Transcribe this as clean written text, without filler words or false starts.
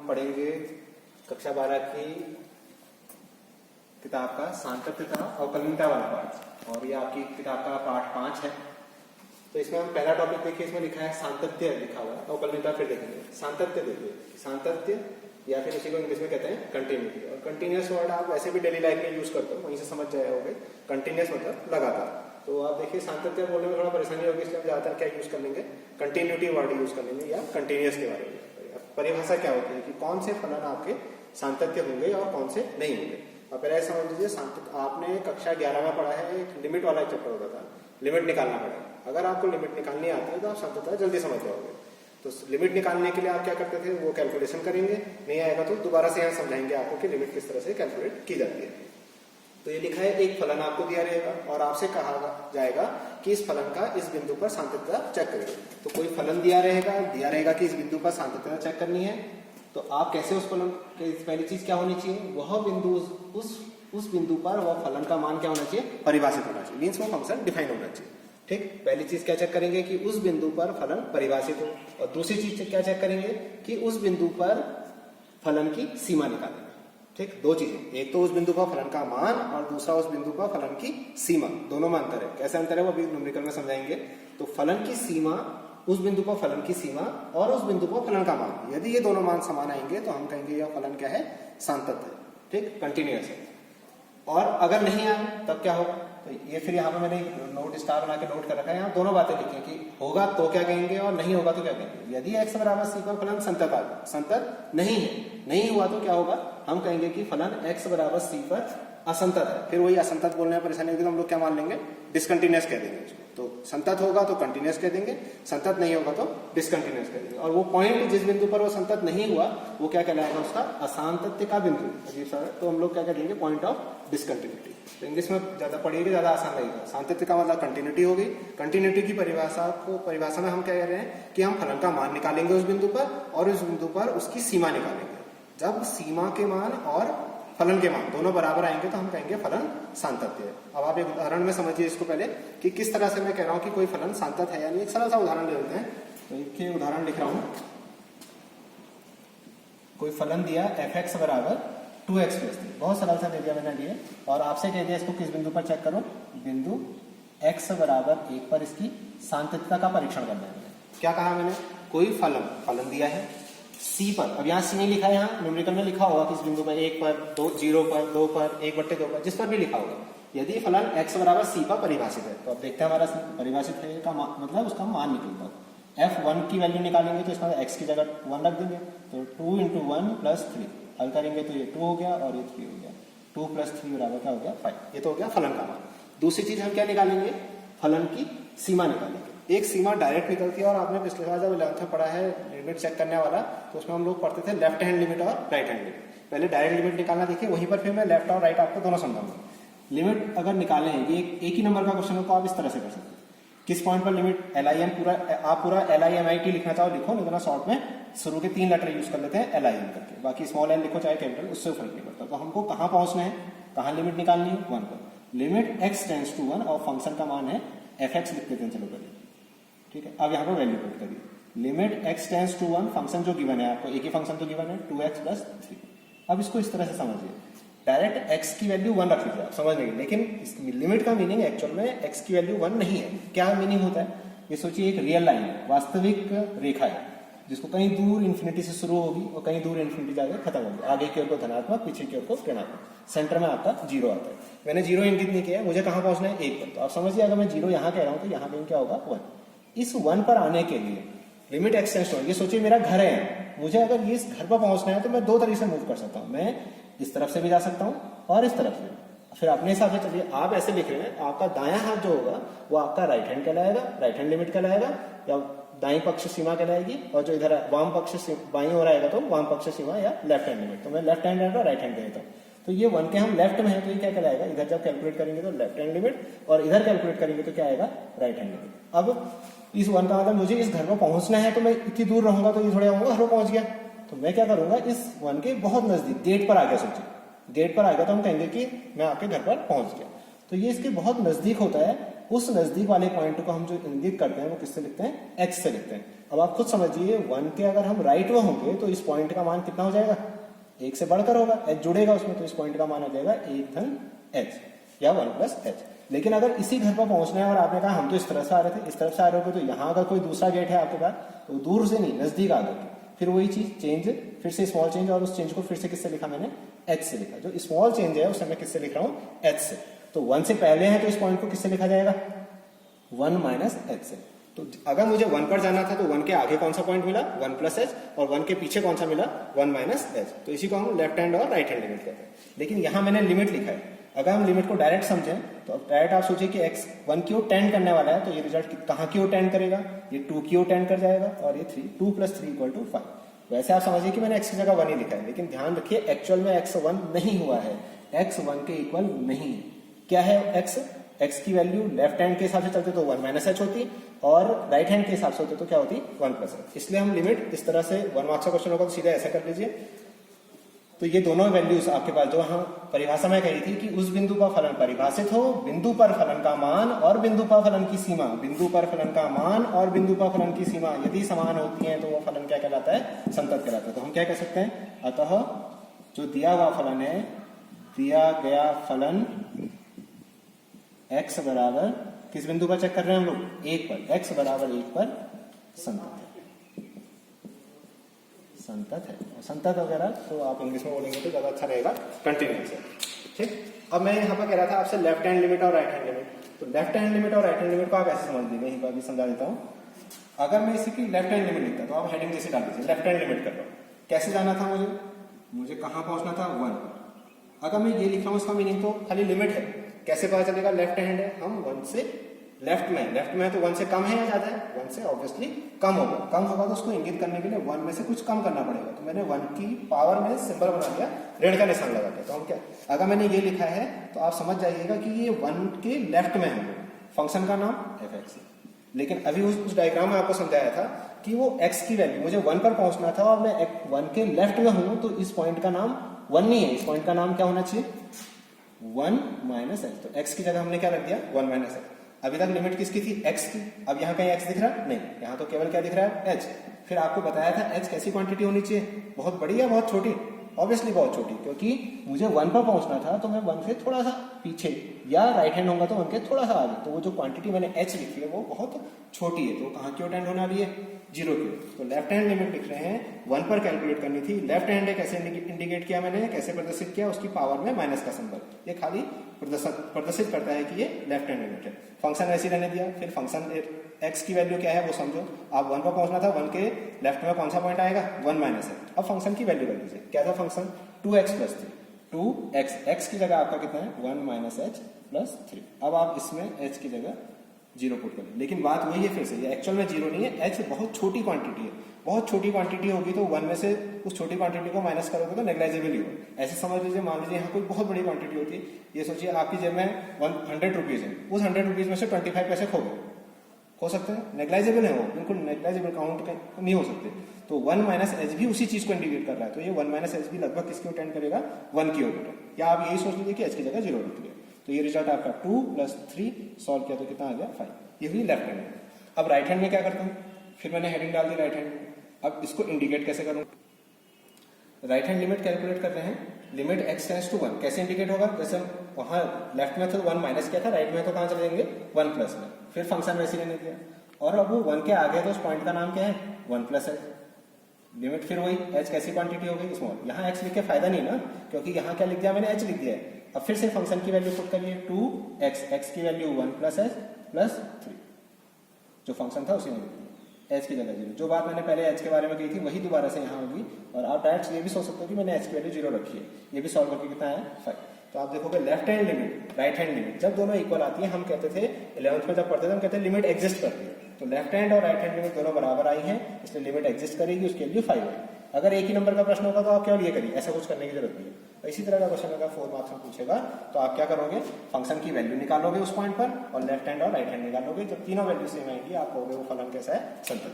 पढ़ेंगे कक्षा 12 की किताब का सांतत्यता अवकलनीयता वाला पार्ट, और ये आपकी किताब का पार्ट 5 है। तो इसमें हम पहला टॉपिक देखिए, इसमें लिखा है सांतत्य लिखा हुआ है, अवकलनीयता फिर देखेंगे। सांतत्य देखिए, सांतत्य या फिर इसी को इंग्लिश में कहते हैं कंटिन्यूटी। और कंटिन्यूअस वर्ड आप वैसे भी डेली लाइफ में यूज करते हो, वहीं से समझ जाओगे। कंटिन्यूअस मतलब लगातार। तो आप देखिए सांतत्य बोलने में थोड़ा परेशानी होगी, इसलिए हम ज्यादातर क्या यूज कर लेंगे, कंटिन्यूटी वर्ड यूज कर लेंगे या कंटिन्यूअस के बारे में। परिभाषा क्या होती है कि कौन से फलन आपके सांतत्य होंगे और कौन से नहीं होंगे। और पहले समझ लीजिए, आपने कक्षा 11 में पढ़ा है, एक लिमिट वाला चैप्टर होता था, लिमिट निकालना पड़ेगा। अगर आपको लिमिट निकालनी आती है तो आप सांतत्य जल्दी समझ जाओगे। तो लिमिट निकालने के लिए आप क्या करते थे, वो कैलकुलेशन करेंगे, नहीं आएगा तो दोबारा से यहाँ समझाएंगे आपको कि लिमिट किस तरह से कैलकुलेट की जाती है। तो ये लिखा है, एक फलन आपको दिया रहेगा और आपसे कहा जाएगा कि इस फलन का इस बिंदु पर सांतत्यता चेक करें। तो कोई फलन दिया रहेगा कि इस बिंदु पर सांतत्यता चेक करनी है। तो आप कैसे उस फलन, पहली चीज क्या होनी चाहिए, वह बिंदु उस बिंदु पर वह फलन का मान क्या होना चाहिए, परिभाषित होना चाहिए, मीन्स वो फंक्शन डिफाइन होना चाहिए। ठीक, पहली चीज क्या चेक करेंगे कि उस बिंदु पर फलन परिभाषित हो, और दूसरी चीज क्या चेक करेंगे कि उस बिंदु पर फलन की सीमा निकालेंगे। ठीक, दो चीजें, एक तो उस बिंदु पर फलन का मान और दूसरा उस बिंदु पर फलन की सीमा। दोनों में अंतर है, कैसे अंतर है वो अभी न्यूमेरिकल में समझाएंगे। तो फलन की सीमा, उस बिंदु पर फलन की सीमा और उस बिंदु पर फलन का मान, यदि ये दोनों मान समान आएंगे तो हम कहेंगे यह फलन क्या है, सांतत्य है। ठीक, कंटिन्यूअस है। और अगर नहीं आए तब क्या होगा, तो ये फिर यहाँ पे मैंने नोट स्टार बना के नोट कर रखा है, यहाँ दोनों बातें लिखी कि होगा तो क्या कहेंगे और नहीं होगा तो क्या कहेंगे। यदि x बराबर c पर फलन संतत नहीं है, नहीं हुआ तो क्या होगा, हम कहेंगे कि फलन x बराबर c पर असंतत है। फिर वही असंतत बोलने में परेशानी होगी तो हम लोग क्या मान लेंगे, डिसकंटिन्यूअस कह देंगे उसको। तो संतत होगा तो कंटिन्यूअस कह देंगे, संतत नहीं होगा तो डिसकंटिन्यूअस कह देंगे। और वो पॉइंट जिस बिंदु पर वो संतत नहीं हुआ वो क्या कहलाएगा, उसका असांतत्य का बिंदु। अजीब सा, तो हम लोग क्या कह देंगे, पॉइंट ऑफ डिसकंटिन्यूटी। तो इंग्लिश में ज्यादा पढ़िएगा, ज्यादा आसान लगेगा। सांतत्य का मतलब कंटिन्यूटी हो गई। कंटिन्यूटी की परिभाषा में हम क्या कह रहे हैं कि हम फलन का मान निकालेंगे उस बिंदु पर, और उस बिंदु पर उसकी सीमा निकालेंगे। जब सीमा के मान और फलन के मान दोनों बराबर आएंगे तो हम कहेंगे फलन सांतत्य है। अब आप एक उदाहरण में समझिए इसको पहले कि किस तरह से मैं कह रहा हूं कि कोई फलन सांतत है या नहीं। एक सरल सा उदाहरण ले लेते हैं। तो एक उदाहरण लिख रहा हूं, कोई फलन दिया fx बराबर 2x + 3, बहुत सरल सा दे दिया मैंने लिए, और आपसे कह दिया इसको किस बिंदु पर चेक करो, बिंदु x बराबर 1 पर इसकी सांतत्यता का परीक्षण करना है। क्या कहा मैंने, कोई फलन दिया है c पर, अब यहाँ c नहीं लिखा है, यहाँ न्यूमेरिकल में लिखा होगा किस बिंदु पर, 1 पर, 2, 0 पर, 2 पर, 1/2 पर, जिस पर भी लिखा होगा। यदि फलन x बराबर c पर परिभाषित है, तो अब देखते हैं हमारा परिभाषित है का मतलब उसका मान निकलता है। f1 की वैल्यू निकालेंगे तो इसमें x की जगह 1 रख देंगे, तो 2 × 1 + 3, हल करेंगे तो ये 2 हो गया और ये 3 हो गया। 2 + 3 बराबर क्या हो गया, 5। ये तो हो गया फलन का मान। दूसरी चीज हम क्या निकालेंगे, फलन की सीमा निकालेंगे। एक सीमा डायरेक्ट निकलती है, और आपने पिछले साल जब 11th में पढ़ा है लिमिट चेक करने वाला, तो उसमें हम लोग पढ़ते थे लेफ्ट हैंड लिमिट और राइट हैंड लिमिट। पहले डायरेक्ट लिमिट निकालना देखिए, वहीं पर फिर मैं लेफ्ट और राइट आपको दोनों समझाऊंगा। लिमिट अगर निकालें, ये एक ही नंबर का क्वेश्चन हो तो आप इस तरह से कर सकते हैं। किस पॉइंट पर लिमिट LIM, आप पूरा LIMIT लिखना चाहो लिखो, नहीं तो शॉर्ट में शुरू के 3 लेटर यूज कर लेते हैं LIM करके, बाकी स्मॉल l लिखो चाहे कैपिटल, उससे फर्क नहीं पड़ता। तो हमको कहाँ पहुंचना है, कहाँ लिमिट निकालनी है, 1 पर। लिमिट x टेंड्स टू 1 और फंक्शन का मान है fx लिख देते हैं, चलो करिए। ठीक है, अब यहाँ पर वैल्यू पुट करिए। Limit x tends to 1, function जो गिवन है आपको, एक ही फंक्शन तो गिवन है 2x + 3। अब इसको इस तरह से समझिए, डायरेक्ट x की वैल्यू 1 रख लीजिए, आप समझ लेंगे। लेकिन लिमिट का मीनिंग एक्चुअल में x की वैल्यू 1 नहीं है। क्या मीनिंग होता है, ये सोचिए एक रियल लाइन है, वास्तविक रेखा है, जिसको कहीं दूर इन्फिनिटी से शुरू होगी और कहीं दूर इन्फिनिटी जाकर खत्म होगी। आगे की ओर को धनात्मक, पीछे की ओर को ऋणात्मक, सेंटर में आपका 0 आता है। मैंने 0 इंगित नहीं किया है, मुझे कहाँ पहुंचना है, 1 पर। तो आप समझिए अगर मैं 0 यहाँ कह रहा हूँ तो यहाँ पे क्या होगा, 1। इस 1 पर आने के लिए लिमिट x टेंड्स टू 1, ये सोचिए मेरा घर है, मुझे अगर ये इस घर पर पहुंचना है तो मैं 2 तरीके से मूव कर सकता हूँ। मैं इस तरफ से भी जा सकता हूँ और इस तरफ से। फिर अपने हिसाब से चलिए, आप ऐसे लिख रहे हैं, आपका दायां हाथ जो होगा वो आपका राइट हैंड कहलाएगा, राइट हैंड लिमिट कहलाएगा, या दाई पक्ष सीमा कहलाएगी, और जो इधर वाम पक्ष बाई ओर आएगा तो वाम पक्ष सीमा या लेफ्ट हैंड लिमिट। तो मैं लेफ्ट हैंड और राइट हैंड कहता हूँ। तो ये 1 के हम लेफ्ट में है तो ये क्या कहलाएगा, इधर जब कैलकुलेट करेंगे तो लेफ्ट हैंड लिमिट, और इधर कैलकुलेट करेंगे तो क्या आएगा, राइट हैंड लिमिट। अब इस 1 का मतलब मुझे इस घर पर पहुंचना है, तो मैं इतनी दूर रहूंगा तो ये थोड़ा आऊंगा, घर पर पहुंच गया। तो मैं क्या करूंगा, इस 1 के बहुत नजदीक गेट पर आ गया, सोचिए गेट पर आ गया तो हम कहेंगे कि मैं आपके घर पर पहुंच गया। तो ये इसके बहुत नजदीक होता है। उस नजदीक वाले पॉइंट को हम जो इंगित करते हैं वो किससे लिखते हैं, x से लिखते हैं। अब आप खुद समझिए 1 के अगर हम राइट में होंगे तो इस पॉइंट का मान कितना हो जाएगा, 1 से बढ़कर होगा, h जुड़ेगा उसमें, तो इस पॉइंट का मान हो जाएगा 1 धन h या 1 प्लस h। लेकिन अगर इसी घर पर पहुंचना है और आपने कहा हम तो इस तरफ से आ रहे थे, इस तरफ से आ रहे हो, तो यहाँ अगर कोई दूसरा गेट है आपके पास तो दूर से नहीं नजदीक आ गए, फिर वही चीज चेंज, फिर से स्मॉल चेंज, और उस चेंज को फिर से किससे लिखा मैंने, h से लिखा। जो स्मॉल चेंज है उसे मैं किससे लिख रहा हूँ, h से। तो 1 से पहले है तो इस पॉइंट को किससे लिखा जाएगा, 1 माइनस h से। तो अगर मुझे 1 पर जाना था तो 1 के आगे कौन सा पॉइंट मिला, 1 प्लस h, और 1 के पीछे कौन सा मिला, 1 माइनस h। तो इसी को हम लेफ्ट हैंड और राइट हैंड लिमिट कहते हैं। लेकिन यहां मैंने लिमिट लिखा है, अगर हम लिमिट को डायरेक्ट समझें तो अब डायरेक्ट आप सोचिए कि x 1 की ओर टेंड करने वाला है, तो ये रिजल्ट कहां की ओर टेंड करेगा, ये 2 की ओर टेंड कर जाएगा, और ये 3, 2 प्लस 3 इक्वल टू 5। वैसे आप समझिए कि मैंने x की जगह 1 ही लिखा है, लेकिन ध्यान रखिए एक्चुअल में x 1 नहीं हुआ है, x 1 के इक्वल नहीं है। क्या है x की वैल्यू लेफ्ट हैंड के हिसाब से चलते तो 1 माइनस h होती, और राइट हैंड के हिसाब से होते तो क्या होती, 1 प्लस h। इसलिए हम लिमिट इस तरह से 1 मार्क्स का क्वेश्चन होगा तो सीधा ऐसा कर लीजिए। तो ये दोनों वैल्यूज आपके पास जो हम परिभाषा में कही थी कि उस बिंदु पर फलन परिभाषित हो, बिंदु पर फलन का मान और बिंदु पर फलन की सीमा, बिंदु पर फलन का मान और बिंदु पर फलन की सीमा यदि समान होती हैं तो वो फलन क्या कहलाता है, संतत कहलाता है। तो हम क्या कह सकते हैं, अतः जो दिया हुआ फलन है, दिया गया फलन x बराबर किस बिंदु पर चेक कर रहे हैं हम लोग, 1 पर, x बराबर 1 पर संतत है, संतत है। संतत वगैरह तो आप इंग्लिश में बोलेंगे तो ज्यादा अच्छा रहेगा, कंटिन्यूअस है, ठीक। अब मैं यहाँ पर कह रहा था आपसे लेफ्ट हैंड लिमिट और राइट हैंड लिमिट। तो लेफ्ट हैंड लिमिट और राइट हैंड लिमिट को आप ऐसे समझ लीजिए, यहीं पर भी समझा देता हूँ। अगर मैं इसकी लेफ्ट हैंड लिमिट लिखता तो आप हेडिंग जैसे डाल दीजिए, लेफ्ट हैंड लिमिट कर लो। कैसे जाना था मुझे कहाँ पहुंचना था, 1। अगर मैं ये लिख रहा हूँ इसका मीनिंग तो खाली लिमिट है, कैसे पता चलेगा, लेफ्ट हैंड है, हम 1 से लेफ्ट में है तो 1 से कम है या ज्यादा है, 1 से ऑब्वियसली कम होगा तो उसको इंगित करने के लिए 1 में से कुछ कम करना पड़ेगा। तो मैंने 1 की पावर में सिंबल बना दिया, ऋण का निशान लगा दिया। तो हम क्या, अगर मैंने ये लिखा है तो आप समझ जाइएगा कि ये 1 के लेफ्ट में है, फंक्शन का नाम f(x) है। लेकिन अभी उस डायग्राम में आपको समझाया था कि वो x की वैल्यू मुझे 1 पर पहुंचना था और मैं 1 के लेफ्ट में हूं, तो इस पॉइंट का नाम 1 नहीं है, इस पॉइंट का नाम क्या होना चाहिए, 1 माइनस h। तो x की जगह हमने क्या रख दिया, 1 माइनस h। अभी तक लिमिट किसकी थी, x की। अब यहाँ कहीं x दिख रहा है नहीं, यहाँ तो केवल क्या दिख रहा है, h। फिर आपको बताया था h कैसी क्वांटिटी होनी चाहिए, बहुत बड़ी या बहुत छोटी, ऑब्वियसली बहुत छोटी, क्योंकि मुझे 1 पर पहुंचना था तो मैं 1 से थोड़ा सा पीछे, या राइट हैंड होगा तो 1 के थोड़ा सा आगे, तो वो जो क्वांटिटी मैंने h लिखी है वो बहुत छोटी है, तो कहाँ की ओर टेंड होने वाली है, 0 की। तो लेफ्ट हैंड लिमिट लिख रहे हैं, 1 पर कैलकुलेट करनी थी, लेफ्ट हैंड है कैसे इंडिकेट किया मैंने, कैसे प्रदर्शित किया, उसकी पावर में माइनस का सिंबल, ये खाली प्रदर्शित करता है कि ये लेफ्ट हैंड लिमिट है। फंक्शन ऐसे रहने दिया, फिर फंक्शन x की वैल्यू क्या है वो समझो, आप 1 पर पहुंचना था, 1 के लेफ्ट में कौन सा पॉइंट आएगा, 1 माइनस है। अब फंक्शन की वैल्यू कर दीजिए, क्या था function, 2x plus 3, 2x, x की जगह आपका कितना है, 1 माइनस h प्लस 3। अब आप इसमें h की जगह 0 पुट करें, लेकिन बात वही है फिर से, ये एक्चुअल में 0 नहीं है, h बहुत छोटी क्वांटिटी है, बहुत छोटी क्वांटिटी होगी तो 1 में से उस छोटी क्वांटिटी को माइनस करोगे तो नेग्लिजिबल ही होगा। ऐसे समझ लीजिए, मान लीजिए यहाँ कोई बहुत बड़ी क्वांटिटी होती है, ये सोचिए आपकी जेब में 100 रुपीज है, उस 100 रुपीज में से 25 पैसे खो गए, हो सकते हैं, नेग्लिजिबल है वो, बिल्कुल नेग्लिजिबल, काउंट नहीं हो सकते। तो 1 माइनस एच भी उसी चीज को इंडिकेट कर रहा है, तो ये 1 माइनस एच भी लगभग किसकी ओर टेंड करेगा, 1 की ओर, या आप यही सोच लीजिए कि एच की जगह 0 रख दिया। तो ये रिजल्ट आपका 2 प्लस 3 सॉल्व किया तो कितना आ गया, 5। ये हुई लेफ्ट हैंड में। अब राइट हैंड में क्या करता हूँ, फिर मैंने हेडिंग डाल दी राइट हैंड में। अब इसको इंडिकेट कैसे करूँ, राइट हैंड लिमिट कैलकुलेट कर रहे हैं, लिमिट x टेंड्स टू 1, कैसे इंडिकेट होगा, जैसे वहां लेफ्ट में तो 1 माइनस किया था, राइट में तो कहां चले जाएंगे, 1 प्लस में, फिर फंक्शन वैसे रहने दिया, और अब वो 1 के आगे तो उस पॉइंट का नाम क्या है, 1 प्लस है। लिमिट फिर वही, h कैसी क्वांटिटी हो गई, स्मॉल। यहाँ x लिख के फायदा नहीं ना, क्योंकि यहाँ क्या लिख दिया मैंने, h लिख दिया है। अब फिर से फंक्शन की वैल्यू पुट करिए, 2x, x की वैल्यू 1 प्लस h प्लस 3, जो फंक्शन था उसी में h की जगह 0। जो बात मैंने पहले h के बारे में कही थी वही दोबारा से यहाँ होगी, और आप डायरेक्ट ये भी सोच सकते हो कि मैंने h की वैल्यू 0 रखी है। ये भी सॉल्व करके कितना है, 5। तो आप देखोगे left hand limit, right hand limit जब दोनों इक्वल आती है, हम कहते थे 11th में जब पढ़ते थे, हम कहते हैं लिमिट एग्जिस्ट करती है। तो लेफ्ट हैंड और राइट हैंड लिमिट दोनों बराबर आई है, इसलिए लिमिट एग्जिस्ट करेगी, उसके लिए 5 है। अगर एक ही नंबर का प्रश्न होगा तो आप केवल ये करिए, ऐसा कुछ करने की जरूरत नहीं है। इसी तरह का क्वेश्चन अगर 4 मार्क्स में पूछेगा तो आप क्या करोगे, फंक्शन की वैल्यू निकालोगे उस पॉइंट पर, और लेफ्ट हैंड और राइट हैंड निकालोगे। जब तीनों वैल्यू सेम आएंगी आप कहोगे वो फलन कैसा है, संतत।